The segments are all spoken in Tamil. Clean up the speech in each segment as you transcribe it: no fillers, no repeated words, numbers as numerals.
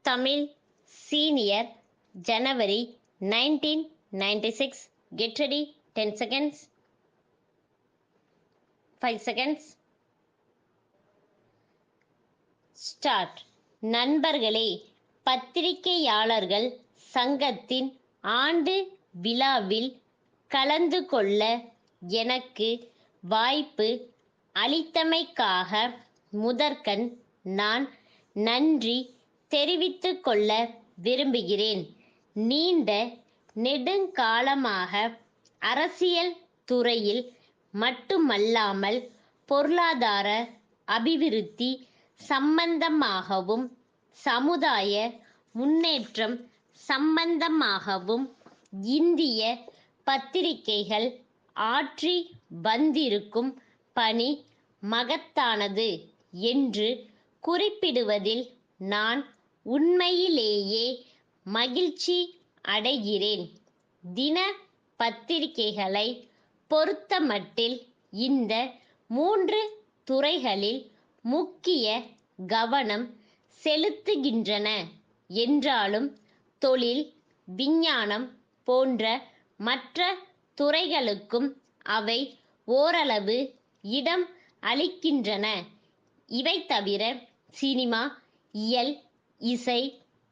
Tamil Senior January 1996. Get ready. 10 seconds. 5 seconds. Start. நண்பர்களே, பத்திரிகையாளர்கள் சங்கத்தின் ஆண்டு விழாவில் கலந்து கொள்ள எனக்கு வாய்ப்பு அளித்தமைக்காக முதற்கண் நான் நன்றி தெரிவித்துக் கொள்ள விரும்புகிறேன். நீண்ட நெடுங்காலமாக அரசியல் துறையில் மட்டுமல்லாமல் பொருளாதார அபிவிருத்தி சம்பந்தமாகவும் சமுதாய முன்னேற்றம் சம்பந்தமாகவும் இந்திய பத்திரிகைகள் ஆற்றி வந்திருக்கும் பணி மகத்தானது என்று குறிப்பிடுவதில் நான் உண்மையிலேயே மகிழ்ச்சி அடைகிறேன். தின பத்திரிகைகளை பொறுத்தமட்டில் இந்த 3 துறைகளில் முக்கிய கவனம் செலுத்துகின்றன என்றாலும் தொழில், விஞ்ஞானம் போன்ற மற்ற துறைகளுக்கும் அவை ஓரளவு இடம் அளிக்கின்றன. இவை தவிர சினிமா, இயல், இசை,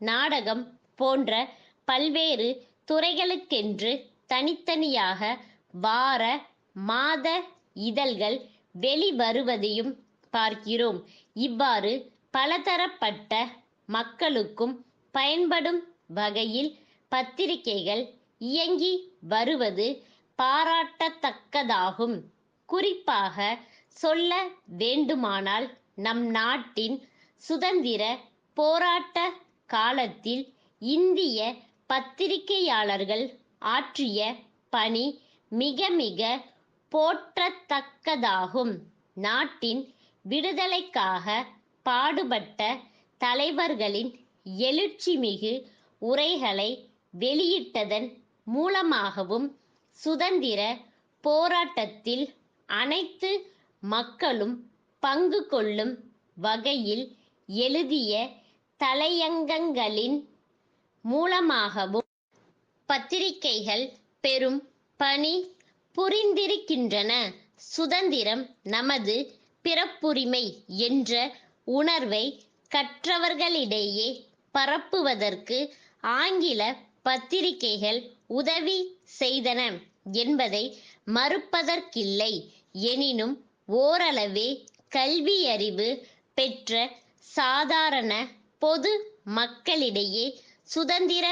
நாடகம் போன்ற பல்வேறு துறைகளுக்கென்று தனித்தனியாக வார, மாத இதழ்கள் வெளிவருவதையும் பார்க்கிறோம். இவ்வாறு பலதரப்பட்ட மக்களுக்கும் பயன்படும் வகையில் பத்திரிகைகள் இயங்கி வருவது பாராட்டத்தக்கதாகும். குறிப்பாக சொல்ல வேண்டுமானால் நம் நாட்டின் சுதந்திர போராட்ட காலத்தில் இந்திய பத்திரிகையாளர்கள் ஆற்றிய பணி மிக மிக போற்றத்தக்கதாகும். நாட்டின் விடுதலைக்காக பாடுபட்ட தலைவர்களின் எழுச்சிமிகு உரைகளை வெளியிட்டதன் மூலமாகவும் சுதந்திர போராட்டத்தில் அனைத்து மக்களும் பங்கு கொள்ளும் வகையில் எழுதிய தலையங்கங்களின் மூலமாகவும் பத்திரிகைகள் பெரும் பணி புரிந்திருக்கின்றன. சுதந்திரம் நமது பிறப்புரிமை என்ற உணர்வை கற்றவர்களிடையே பரப்புவதற்கு ஆங்கில பத்திரிகைகள் உதவி செய்தன என்பதை மறுப்பதற்கில்லை. எனினும் ஓரளவே கல்வியறிவு பெற்ற சாதாரண பொது மக்களிடையே சுதந்திர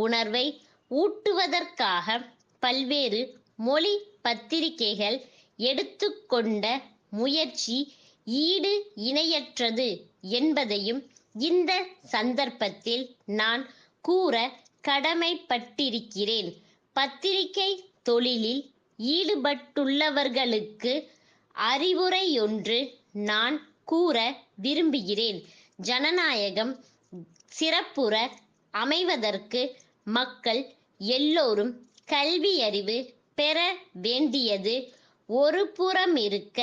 உணர்வை ஊட்டுவதற்காக பல்வேறு மொழி பத்திரிகைகள் எடுத்துக்கொண்ட முயற்சி ஈடு இணையற்றது என்பதையும் இந்த சந்தர்ப்பத்தில் நான் கூற கடமைப்பட்டிருக்கிறேன். பத்திரிகை தொழிலில் ஈடுபட்டுள்ளவர்களுக்கு அறிவுரையொன்று நான் கூற விரும்புகிறேன். ஜனநாயகம் சிறப்புற அமைவதற்கு மக்கள் எல்லோரும் கல்வியறிவு பெற வேண்டியது ஒரு புறமிருக்க,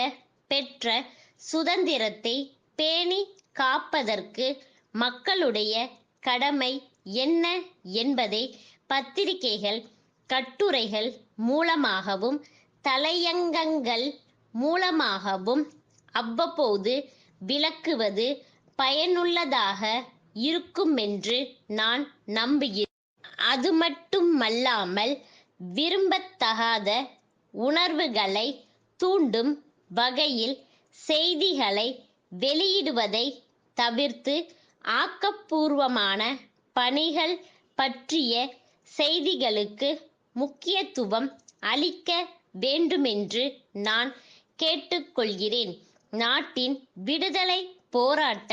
பெற்ற சுதந்திரத்தை பேணி காப்பதற்கு மக்களுடைய கடமை என்ன என்பதை பத்திரிகைகள் கட்டுரைகள் மூலமாகவும் தலையங்கங்கள் மூலமாகவும் அவ்வப்போது விளக்குவது பயனுள்ளதாக இருக்குமென்று நான் நம்புகிறேன். அது மட்டுமல்லாமல் விரும்பத்தகாத உணர்வுகளை தூண்டும் வகையில் செய்திகளை வெளியிடுவதை தவிர்த்து ஆக்கப்பூர்வமான பணிகள் பற்றிய செய்திகளுக்கு முக்கியத்துவம் அளிக்க வேண்டுமென்று நான் கேட்டுக்கொள்கிறேன். நாட்டின் விடுதலை போராட்ட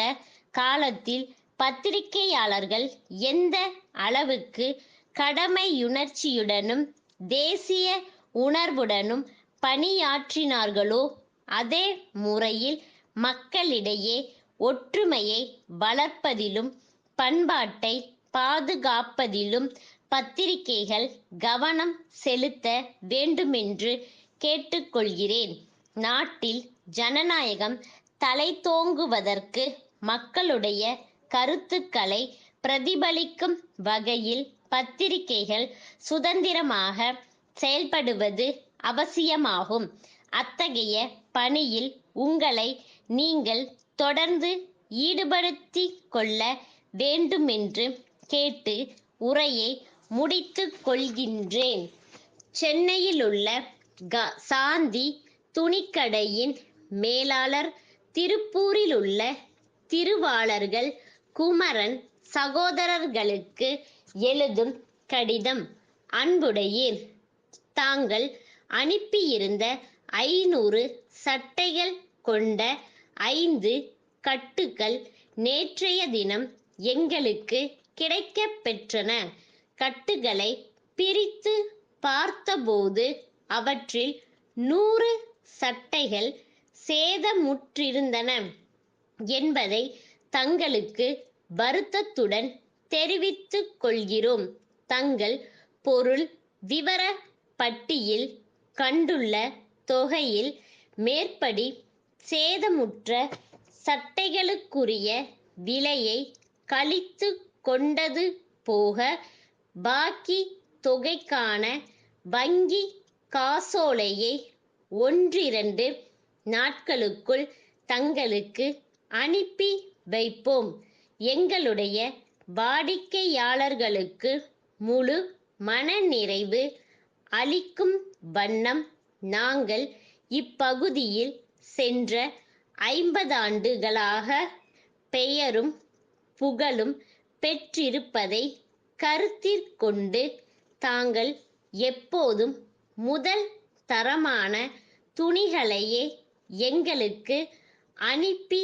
காலத்தில் பத்திரிகையாளர்கள் எந்த அளவுக்கு கடமையுணர்ச்சியுடனும் தேசிய உணர்வுடனும் பணியாற்றினார்களோ அதே முறையில் மக்களிடையே ஒற்றுமையை வளர்ப்பதிலும் பண்பாட்டை பாதுகாப்பதிலும் பத்திரிகைகள் கவனம் செலுத்த வேண்டுமென்று கேட்டுக்கொள்கிறேன். நாட்டில் ஜனநாயகம் தலைத்தோங்குவதற்கு மக்களுடைய கருத்துக்களை பிரதிபலிக்கும் வகையில் பத்திரிகைகள் சுதந்திரமாக செயல்படுவது அவசியமாகும். அத்தகைய பணியில் உங்களை நீங்கள் தொடர்ந்து ஈடுபடுத்திக் கொள்ள வேண்டுமென்று கேட்டு உரையை முடித்துக் கொள்கின்றேன். சென்னையிலுள்ள சாந்தி துணிக்கடையின் மேலாளர், திருப்பூரிலுள்ள திருவாளர்கள் குமரன் சகோதரர்களுக்கு எழுதும் கடிதம். அன்புடையீர், தாங்கள் அனுப்பியிருந்த 500 சட்டைகள் கொண்ட 5 கட்டுகள் நேற்றைய தினம் எங்களுக்கு கிடைக்கப் பெற்றன. கட்டுகளை பிரித்து பார்த்தபோது அவற்றில் 100 சட்டைகள் சேதமுற்றிருந்தன என்பதை தங்களுக்கு வருத்தத்துடன் தெரிவித்துக் கொள்கிறோம். தங்கள் பொருள் விவர பட்டியில் கண்டுள்ள தொகையில் மேற்படி சேதமுற்ற சட்டைகளுக்குரிய விலையை கழித்து கொண்டது போக பாக்கி தொகைக்கான வங்கி காசோலையை 1-2 நாட்களுக்குள் தங்களுக்கு அனுப்பி வைப்போம். எங்களுடைய வாடிக்கையாளர்களுக்கு முழு மனநிறைவு அளிக்கும் வண்ணம் நாங்கள் இப்பகுதியில் சென்ற 50 ஆண்டுகளாக பெயரும் புகழும் பெற்றிருப்பதை கருத்திற்கொண்டு தாங்கள் எப்போதும் முதல் தரமான துணிகளையே எங்களுக்கு அனுப்பி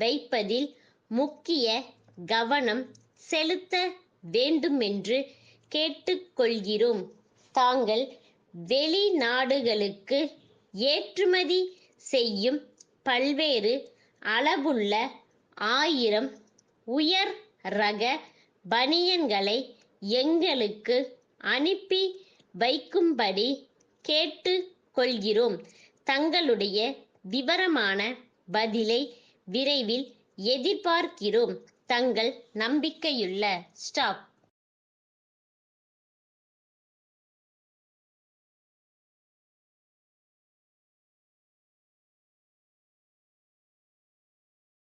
வைப்பதில் முக்கிய கவனம் செலுத்த வேண்டுமென்று கேட்டுக்கொள்கிறோம். தாங்கள் வெளிநாடுகளுக்கு ஏற்றுமதி செய்யும் பல்வேறு அளவுள்ள 1000 உயர் ரக பனியன்களை எங்களுக்கு அனுப்பி வைக்கும்படி கேட்டுக் கொள்கிறோம். தங்களுடைய விவரமான பதிலை விரைவில் எதிர்பார்க்கிறோம். தங்கள் நம்பிக்கையுள்ள ஸ்டாப்.